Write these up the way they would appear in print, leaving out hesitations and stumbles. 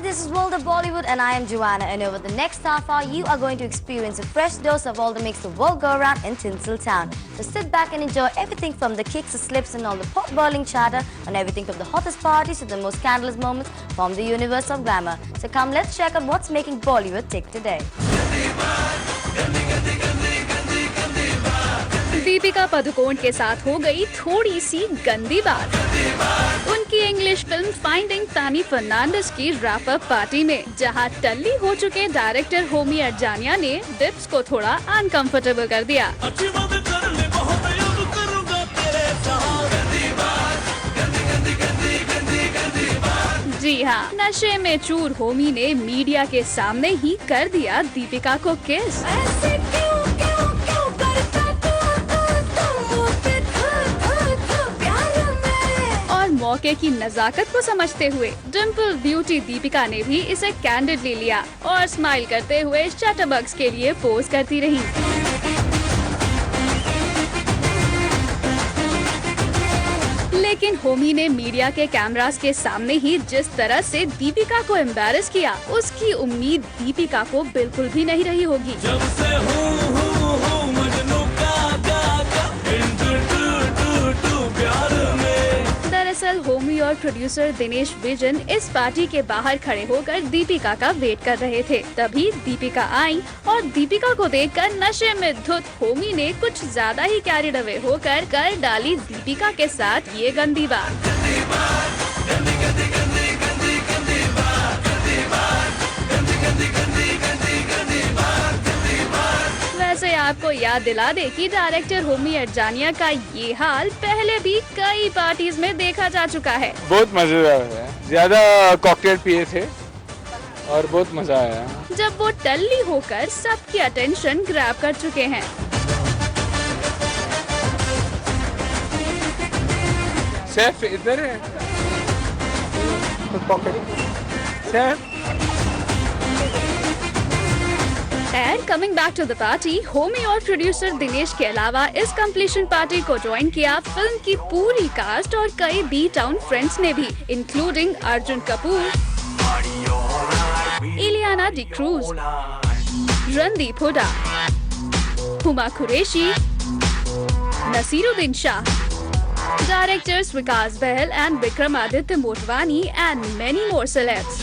this is World of Bollywood and I am Joanna, and over the next half hour you are going to experience a fresh dose of all that makes the world go around in Tinseltown. So sit back and enjoy everything from the kicks, the slips and all the pot-boiling chatter on everything from the hottest parties to the most scandalous moments from the universe of glamour. So come, let's check out what's making Bollywood tick today. Deepika Padukone के साथ हो गई थोड़ी सी गंदी बात। उनकी English film finding फैनी फर्नांडिस की wrap up party में जहां टल्ली हो चुके डायरेक्टर होमी अर्जानिया ने बिप्स को थोड़ा अनकंफर्टेबल कर दिया। जी हाँ, नशे में चूर होमी ने मीडिया के सामने ही कर दिया दीपिका को किस। मौके की नजाकत को समझते हुए डिम्पल ब्यूटी दीपिका ने भी इसे कैंडिडली लिया और स्माइल करते हुए शटरबग्स के लिए पोज करती रही। लेकिन होमी ने मीडिया के कैमरास के सामने ही जिस तरह से दीपिका को एम्बैरेस किया, उसकी उम्मीद दीपिका को बिल्कुल भी नहीं रही होगी। जब से दरअसल होमी और प्रोड्यूसर दिनेश विजन इस पार्टी के बाहर खड़े होकर दीपिका का वेट कर रहे थे। तभी दीपिका आई और दीपिका को देखकर नशे में धुत होमी ने कुछ ज्यादा ही कैरिड अवे होकर कर डाली दीपिका के साथ ये गंदी बात। वैसे आपको याद दिला दे कि डायरेक्टर होमी अर्जानिया का ये हाल पहले भी कई पार्टीज में देखा जा चुका है। बहुत मजेदार है, ज्यादा कॉकटेल पिए थे और बहुत मजा आया जब वो टल्ली होकर सबकी अटेंशन ग्रैब कर चुके हैं। सैफ इधर है। Saif coming back to the party, Homi और प्रोड्यूसर दिनेश के अलावा इस कंप्लीशन पार्टी को ज्वाइन किया फिल्म की पूरी कास्ट और कई बी टाउन फ्रेंड्स ने भी, including Arjun Kapoor, Ileana D'Cruz, Randeep Hooda, Huma Qureshi, Naseeruddin Shah, directors Vikas Bahl and Vikramaditya Motwani and many more celebs.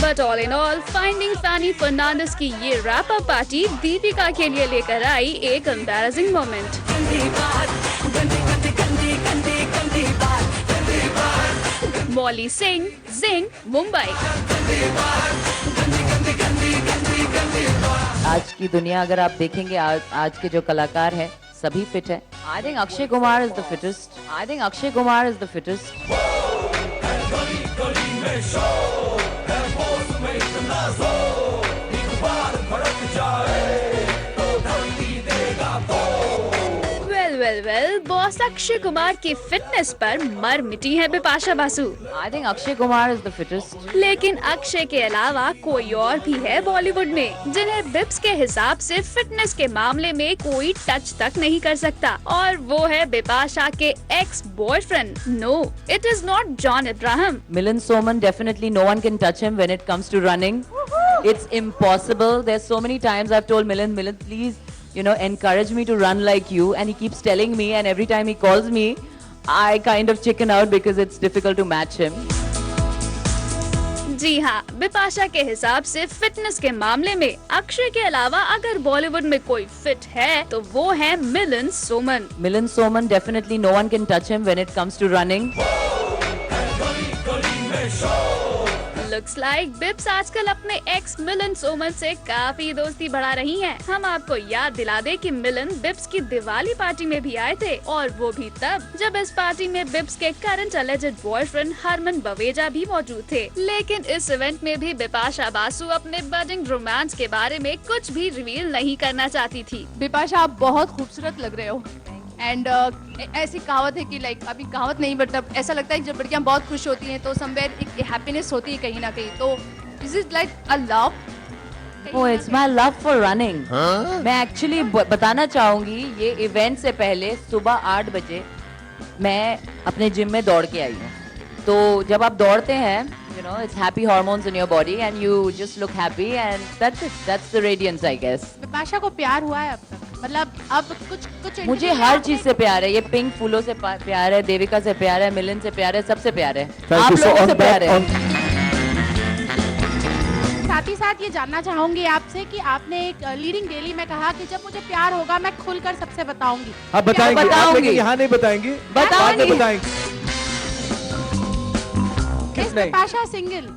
But all in all, Finding Fanny Fernandez की ये रैप अप पार्टी दीपिका के लिए लेकर आई एक embarrassing moment. मौली सिंह, जिंग, मुंबई। आज की दुनिया अगर आप देखेंगे, आज के जो कलाकार हैं सभी फिट है। I think Akshay Kumar is the fittest. I think Akshay Kumar is the fittest. Well boss Akshay Kumar की फिटनेस पर मर मिटी है Bipasha Basu. I think Akshay Kumar is the fittest. लेकिन अक्षय के अलावा कोई और भी है बॉलीवुड में जिन्हें बिप्स के हिसाब से फिटनेस के मामले में कोई टच तक नहीं कर सकता, और वो है बिपाशा के ex boyfriend. No, it is not John Abraham. Milind Soman, definitely no one can touch him when it comes to running. It's impossible. There's so many times I've told Milan, please, encourage me to run like you. And he keeps telling me, and every time he calls me, I kind of chicken out because it's difficult to match him. जी हाँ, बिपाशा के हिसाब से fitness के मामले में अक्षय के अलावा अगर बॉलीवुड में कोई फिट है तो वो है मिलन Soman. Milan Soman, definitely no one can touch him when it comes to running. Looks like Bips आजकल अपने एक्स मिलन सोमन से काफी दोस्ती बढ़ा रही हैं। हम आपको याद दिला दे कि मिलन बिप्स की दिवाली पार्टी में भी आए थे, और वो भी तब जब इस पार्टी में बिप्स के current alleged boyfriend Harman Baweja भी मौजूद थे। लेकिन इस इवेंट में भी बिपाशा बासु अपने बडिंग रोमांस के बारे में कुछ भी रिवील नहीं करना चाहती थी। बिपाशा, आप बहुत खूबसूरत लग रहे हो। एंड ऐसी कहावत है कि अभी कहावत नहीं, मतलब ऐसा लगता है कि जब लड़कियां बहुत खुश होती हैं तो समवेयर एक हैप्पीनेस होती है कहीं ना कहीं। तो is it like a love? Oh, it's my love for running. मैं एक्चुअली बताना चाहूंगी ये इवेंट से पहले सुबह 8 बजे मैं अपने जिम में दौड़ के आई हूँ. तो जब आप दौड़ते हैं, you know, it's happy hormones in your body and you just look happy and that's it. That's the radiance, I guess. Bipasha को प्यार हुआ है अब तक? मतलब अब कुछ मुझे हर चीज से प्यार है. ये पिंक फूलों से प्यार है, देविका से प्यार है, मिलन से प्यार है, सबसे प्यार है. आप लोगों से प्यार है. साथ ही साथ ये जानना चाहूंगी आपसे कि आपने एक लीडिंग डेली में कहा कि जब मुझे प्यार होगा मैं खुलकर सबसे बताऊंगी. आप बताएंगे, आप लेकिन यहाँ नहीं बताएंगी, बाद में बताएंगी. इस Bipasha single?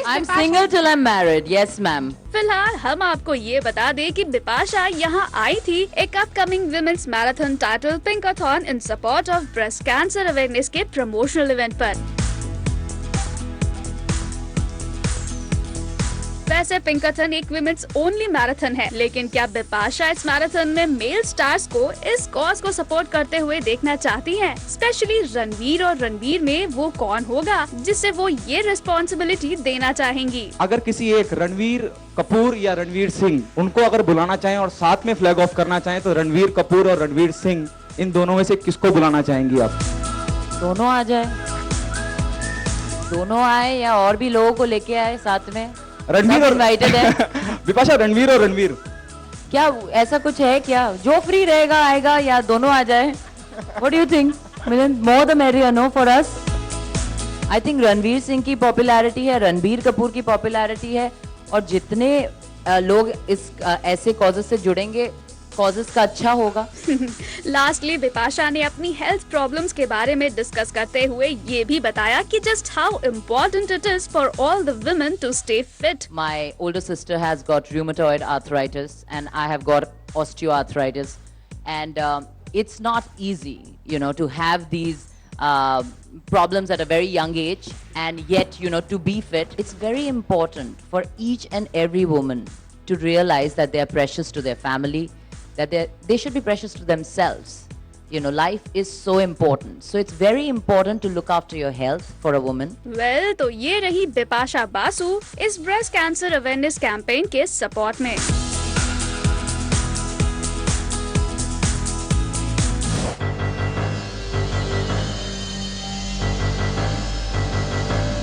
I'm single till I'm married. Yes, ma'am. फिलहाल हम आपको ये बता दें कि बिपाशा यहाँ आई थी एक upcoming women's marathon title Pinkathon in support of breast cancer awareness के प्रमोशनल इवेंट पर. वैसे पिंकाथन एक विमेंस ओनली मैराथन है, लेकिन क्या बिपाशा इस मैराथन में मेल स्टार्स को इस कॉज को सपोर्ट करते हुए देखना चाहती हैं? स्पेशली रणवीर और रणवीर में वो कौन होगा जिससे वो ये रिस्पॉन्सिबिलिटी देना चाहेंगी? अगर किसी एक रणवीर कपूर या रणवीर सिंह उनको अगर बुलाना चाहें और साथ में फ्लैग ऑफ करना चाहें तो रणवीर कपूर और रणवीर सिंह इन दोनों में से किसको बुलाना चाहेंगी आप? दोनों आ जाए, दोनों आए या और भी लोगों को लेके आए साथ में. रणवीर और इनवाइटेड है. बिपाशा रणवीर और रणवीर क्या ऐसा कुछ है क्या? जो फ्री रहेगा आएगा या दोनों आ जाए? What do you think? Milan, more the merrier, no, for us. I think Ranveer Singh की पॉपुलैरिटी है, रणबीर कपूर की पॉपुलैरिटी है और जितने लोग इस ऐसे कॉजेस से जुड़ेंगे कॉजेस का अच्छा होगा. लास्टली बिपाशा ने अपनी हेल्थ प्रॉब्लम्स के बारे में डिस्कस करते हुए ये भी बताया कि just how important it is for all the women to stay fit. My older sister has got rheumatoid arthritis and I have got osteoarthritis and it's not easy, you know, to have these problems at a very young age and yet, you know, to be fit. It's very important for each and every woman to realize that they are precious to their family, that they should be precious to themselves. You know, life is so important. So it's very important to look after your health for a woman. Well, तो ये रही बिपाशा बासु इस breast cancer awareness campaign के support में.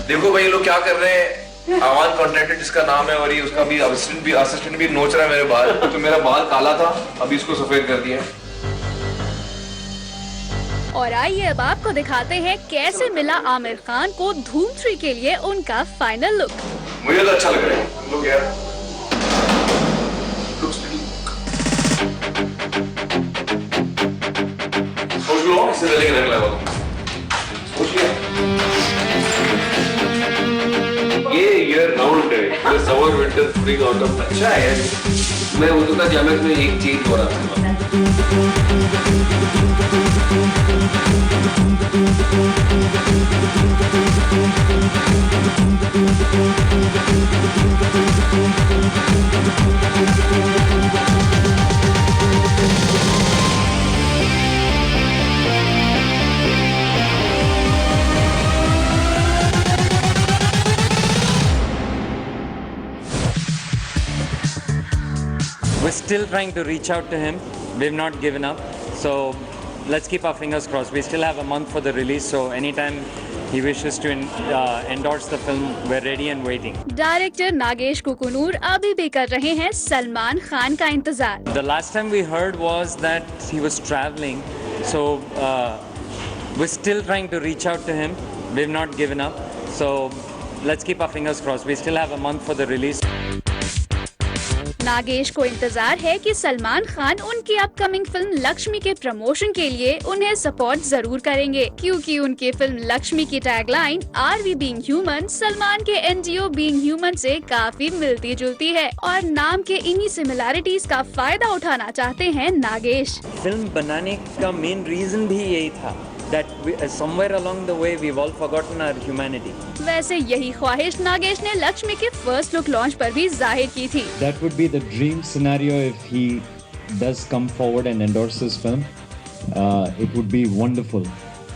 देखो भाई, ये लोग क्या कर रहे हैं. आवान कॉन्ट्रैक्टर जिसका नाम है और ये उसका भी असिस्टेंट भी नोच रहा है मेरे बाल. तो मेरा बाल काला था, अभी इसको सफेद कर दिया. और आइए अब आपको दिखाते हैं कैसे मिला आमिर खान को धूम 3 के लिए उनका फाइनल लुक. मुझे तो अच्छा लग रहा है. लोग यार सोच लो, इससे पहले कि रंग लगा सोच लिया. ये ईयर राउंड है, समर विंटर स्प्रिंग ऑटम. अच्छा है. मैं उनको का क्लाइमेक्स में एक चीज हो रहा था. We're still trying to reach out to him. We've not given up. So let's keep our fingers crossed. We still have a month for the release. So anytime he wishes to endorse the film, we're ready and waiting. Director Nagesh Kukunoor अभी भी कर रहे हैं सलमान खान का इंतजार. The last time we heard was that he was traveling. So we're still trying to reach out to him. We've not given up. So let's keep our fingers crossed. We still have a month for the release. Nagesh को इंतजार है कि सलमान खान उनकी upcoming film Lakshmi के promotion के लिए उन्हें support जरूर करेंगे, क्योंकि उनकी फिल्म लक्ष्मी की tagline are we being human Salman के एनजीओ बीइंग ह्यूमन से काफी मिलती जुलती है और नाम के इन्हीं सिमिलैरिटीज का फायदा उठाना चाहते हैं नागेश. फिल्म बनाने का मेन रीजन भी यही था that somewhere along the way we've all forgotten our humanity. वैसे यही ख्वाहिश नागेश ने लक्ष्मी के फर्स्ट लुक लॉन्च पर भी जाहिर की थी. That would be the dream scenario if he does come forward and endorse this film. It would be wonderful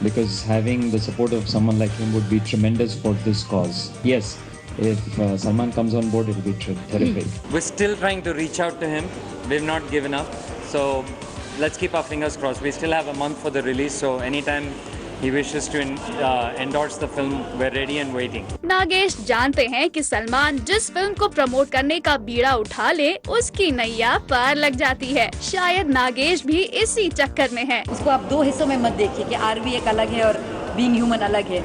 because having the support of someone like him would be tremendous for this cause. Yes, if Salman comes on board, it'll be terrific. We're still trying to reach out to him. We've not given up. So let's keep our fingers crossed. We still have a month for the release, so anytime he wishes to endorse the film, we're ready and waiting. Nagesh जानते हैं कि सलमान जिस film को promote करने का बीड़ा उठा ले उसकी नैया पार लग जाती है। शायद नागेश भी इसी चक्कर में है। इसको आप दो हिस्सों में मत देखिए कि आरवी एक अलग है और बीइंग ह्यूमन अलग है।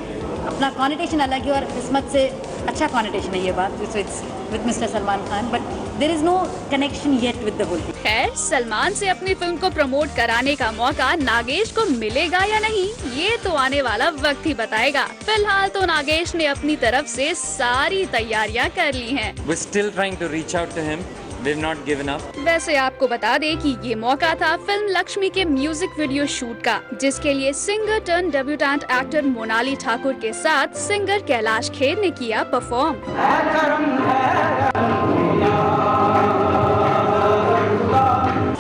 अपना कॉनिटेशन अलग है और किस्मत से अच्छा कॉनिटेशन है ये बात। It's with mister Salman Khan, but there is no connection yet with the whole thing. खैर, सलमान से अपनी फिल्म को प्रमोट कराने का मौका नागेश को मिलेगा या नहीं, ये तो आने वाला वक्त ही बताएगा। फिलहाल तो नागेश ने अपनी तरफ से सारी तैयारियां कर ली हैं। We're still trying to reach out to him. We've not given up. वैसे आपको बता दें कि ये मौका था फिल्म लक्ष्मी के म्यूजिक वीडियो शूट का, जिसके लिए singer turn debutant actor Monali Thakur के साथ सिंगर कैलाश खेर ने किया परफॉर्म।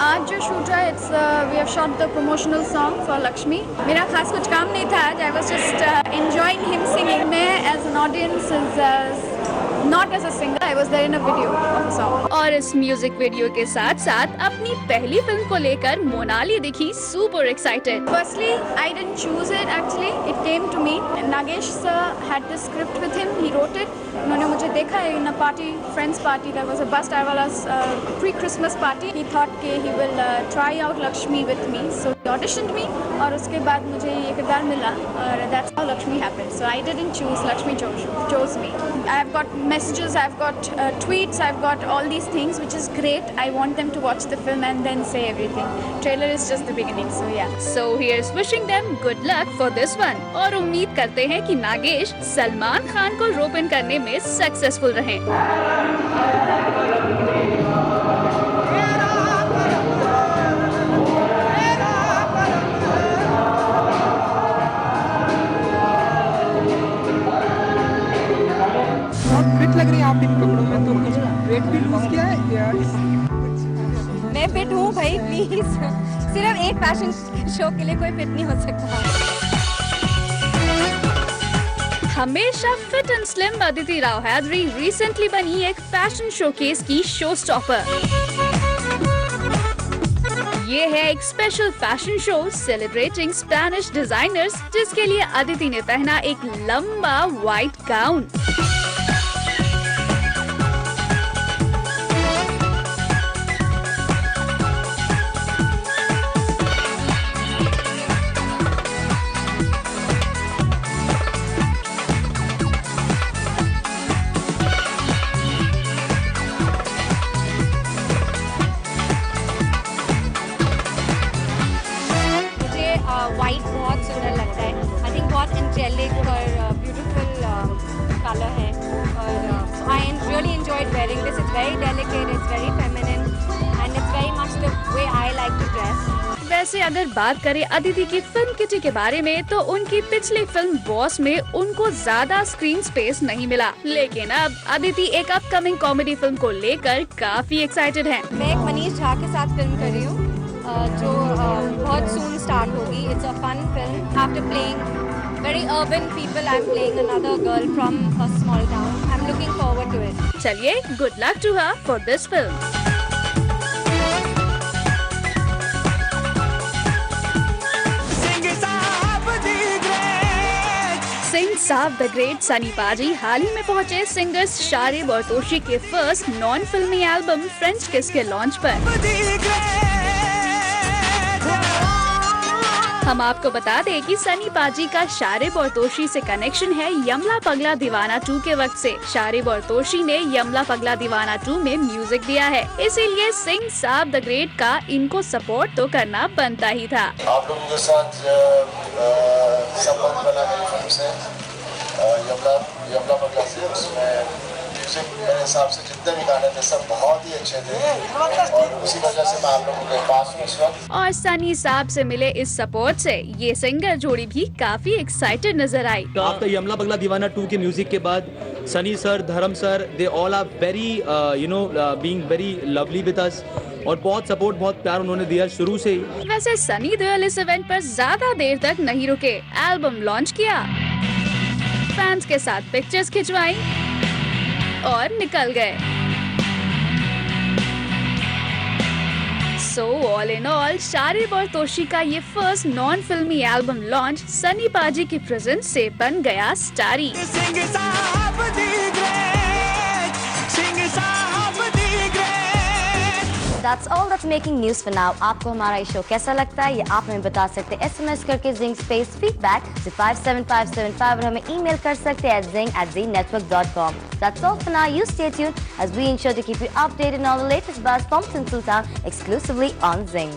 आज जो शूट है it's we have shot the promotional song for Lakshmi. मेरा खास कुछ काम नहीं था आज, I was just enjoying him singing. मैं as an audience not as a singer, I was there in a video of a song. और इस म्यूजिक वीडियो के साथ साथ अपनी पहली फिल्म को लेकर मोनाली दिखी super excited. Firstly, I didn't choose it actually. It came to me. Nagesh sir had the script with him. He wrote it. उन्होंने मुझे देखा है in a party, friends party. There was a bus Darwala's pre-Christmas party. He thought कि he will try out Lakshmi with me. So he auditioned me और उसके बाद मुझे ये किरदार मिला और that's how Lakshmi happened. So I didn't choose, Lakshmi chose me. I've got messages, I've got tweets, I've got all these things which is great. I want them to watch the film and then say everything. Trailer is just the beginning, so yeah. So here's wishing them good luck for this one और उम्मीद करते हैं कि नागेश सलमान खान को रोप इन करने में successful रहें। बहुत फिट लग रही है आप इन कपड़ों में, तो कुछ वेट भी लूज किया है या मैं फिट हूँ भाई, प्लीज। सिर्फ एक फैशन शो के लिए कोई फिट नहीं हो सकता। हमेशा fit and slim Aditi Rao Hydari recently बनी एक फैशन शोकेस की शो स्टॉपर। ये है एक special fashion show celebrating Spanish designers, जिसके लिए अदिति ने पहना एक लंबा व्हाइट गाउन। वाइट बहुत सुंदर लगता है। आई थिंक बहुत एंजेलिक और ब्यूटीफुल कलर है और I really enjoyed wearing this. It's very delicate, it's very feminine and it's very much the way I like to dress. वैसे अगर बात करें अदिति की फिल्म किटी के बारे में, तो उनकी पिछली फिल्म बॉस में उनको ज्यादा स्क्रीन स्पेस नहीं मिला, लेकिन अब अदिति एक अपकमिंग कॉमेडी फिल्म को लेकर काफी एक्साइटेड हैं। मैं एक मनीष झा के साथ फिल्म कर रही हूँ जो बहुत सून स्टार्ट होगी। It's a fun film. After playing very urban people, I am playing another girl from a small town. I am looking forward to it. चलिए, good luck to her for this film. Singh Saab the great Sunny पाजी हाल ही में पहुंचे singers Sharib और तोशी के first non फिल्मी album French किस के launch पर। हम आपको बता दें कि सनी पाजी का शारिब और तोशी से कनेक्शन है यमला पगला दीवाना 2 के वक्त से। शारिब और तोशी ने यमला पगला दीवाना 2 में म्यूजिक दिया है, इसीलिए सिंह साहब द ग्रेट का इनको सपोर्ट तो करना बनता ही था। आप लोगों के साथ संबंध बना मेरी फिल्म से, यमला पगला से। उसमें म्यूजिक मेरे हिसाब से जितने भी गाने थे सब बहुत ही अच्छे थे और उसी वजह से मैं आप लोगों के पास हूं इस वक्त। और सनी साहब से मिले इस सपोर्ट से ये सिंगर जोड़ी भी काफी एक्साइटेड नजर आई। तो आपका यमला पगला दीवाना 2 के म्यूजिक के बाद Sunny sir, Dharam sir, they all are very being very lovely with us और बहुत सपोर्ट, बहुत प्यार उन्होंने दिया शुरू से ही। वैसे सनी देओल इस इवेंट पर ज्यादा देर तक नहीं रुके, एल्बम लॉन्च किया, फैंस के साथ पिक्चर्स खिंचवाई और निकल गए। So all in all, Sharib और तोशी का ये फर्स्ट नॉन फिल्मी एल्बम लॉन्च सनी पाजी की प्रेजेंस से बन गया starry. That's all that's making news for now. आपको हमारा ये शो कैसा लगता है ये आप हमें बता सकते हैं SMS करके Zing Space Feedback से 57575 और हमें email कर सकते हैं zing@zingnetwork.com. That's all for now. You stay tuned as we ensure to keep you updated on all the latest buzz from Tinseltown exclusively on Zing.